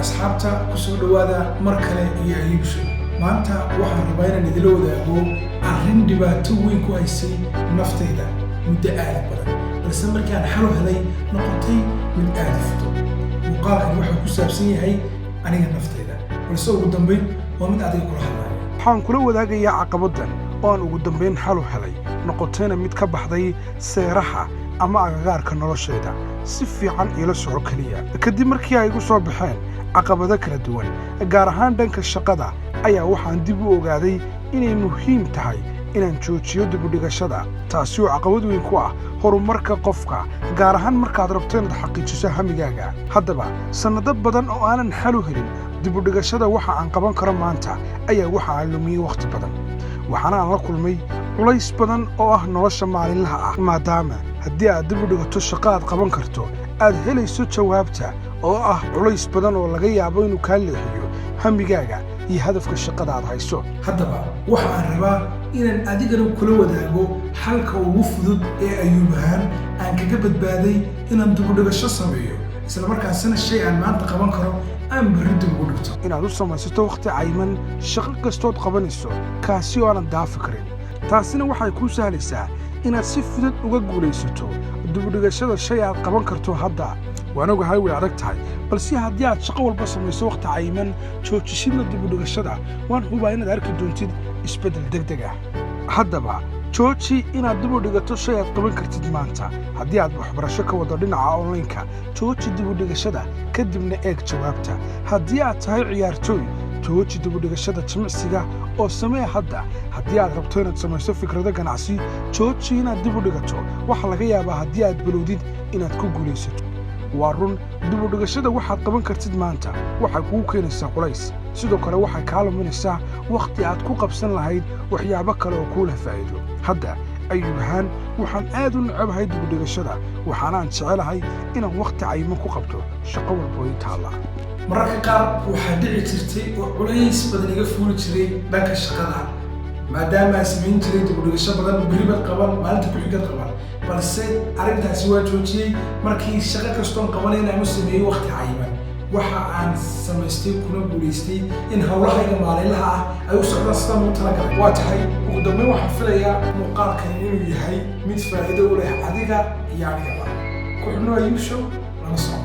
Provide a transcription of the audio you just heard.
asxaabta ku soo dhawaada mar kale iyo ayibsho maanta waxaan rabaa inaan idila wadaago arrin dhibaato weyn ku haysay naftayda muddo aad badan balse markaan xal u helay noqotay mid aad fudud muuqaalkan wuxuu ku saabsan yahay aniga naftayda balse ugu dambeyn waa mid adiga kula hadlayo waxaan kula wadaagayaa caqabadan oo aan ugu dambeyn xal u helay noqotayna mid ka baxday seeraha ama agagaarka noloshayda si fiican ila soco kaliya kadib markii ay igu soo baxeen caqabado kala duwan gaar ahaan dhanka shaqada ayaa waxaan dib u ogaaday inay muhiim tahay inaan joojiyo dib u dhigashada taasi oo caqabad weyn ku ah horumarka qofka gaar ahaan markaad rabto inaad xaqiijiso hamigaaga haddaba sannado badan oo aanan xal u helin dib u dhigashada waxa aan qaban karo maanta ayaa waxa aan lumiyey wakhti badan waxaana aan la kulmay culays badan oo ah nolosha maalinlaha ah maadaama haddii aad dib u dhigato shaqo aad qaban karto aad helayso jawaabta oo ah culays badan oo laga yaabo inuu kaa leexiyo hamigaaga iyo hadafka shaqada aad hayso haddaba waxa aan rabaa inaan adigana kula wadaago xalka ugu fudud ee ayuub ahaan aan kaga badbaaday inaan dib u dhigasho sameeyo isla markaasina shay aan maanta qaban karo aan berri dib ugu dhigto inaad u samaysato wakhti cayman shaqo kastood qabanayso kaasi oo aanad daafi karin taasina waxay kuu sahlaysaa inaad si fudud uga guulaysato dib u dhigashada shay aad qaban karto hadda waan ogahay way adag tahay balse haddii aad shaqo walba samayso wakhti cayman joojishidna dib u dhigashada waan hubaa inaad arki doontid isbeddel degdeg ah haddaba jooji inaad dib u dhigato shay aad qaban kartid maanta haddii aad waxbarasho ka wado dhinaca onlineka jooji dib u dhigashada kadibna eeg jawaabta haddii aad tahay ciyaartooy jooji dib u dhigashada jimicsiga oo samee hadda haddii aad rabto inaad samayso fikrado ganacsi jooji inaad dib u dhigato waxa laga yaabaa haddii aad bilowdid inaad ku guulaysato waa run dib u dhigashada waxaad qaban kartid maanta waxay kugu keenaysaa culays sidoo kale waxay kaa luminaysaa wakhti aad ku qabsan lahayd waxyaabo kale oo kuu leh faa'iido hadda ayuub ahaan waxaan aad u necabahay dib u dhigashada waxaanaan jecelahay inaan wakhti cayman ku qabto shaqo walba oo ii taalla mararka qaar waxaa dhici jirtay oo culays badan iga fuuli jiray dhanka shaqada maadaama aan samayn jiray dib u dhigasho badan beribad qaban maalinta ku-xigad qaban balse arrintaasi waa joojiyey markii shaqo kastoon qabanayna ama sameeyey wakhti cayiman waxa aan samaystay kuna guulaystay in howlahayga maalinlaha ah ay u socdaan sidaan ugu talagalay waa tahay ugu dambeyn waxaan filayaa muuqaalkani inuu yahay mid faa'iido u leh adiga iyo anigaba ku xubno ayuusho lama socdo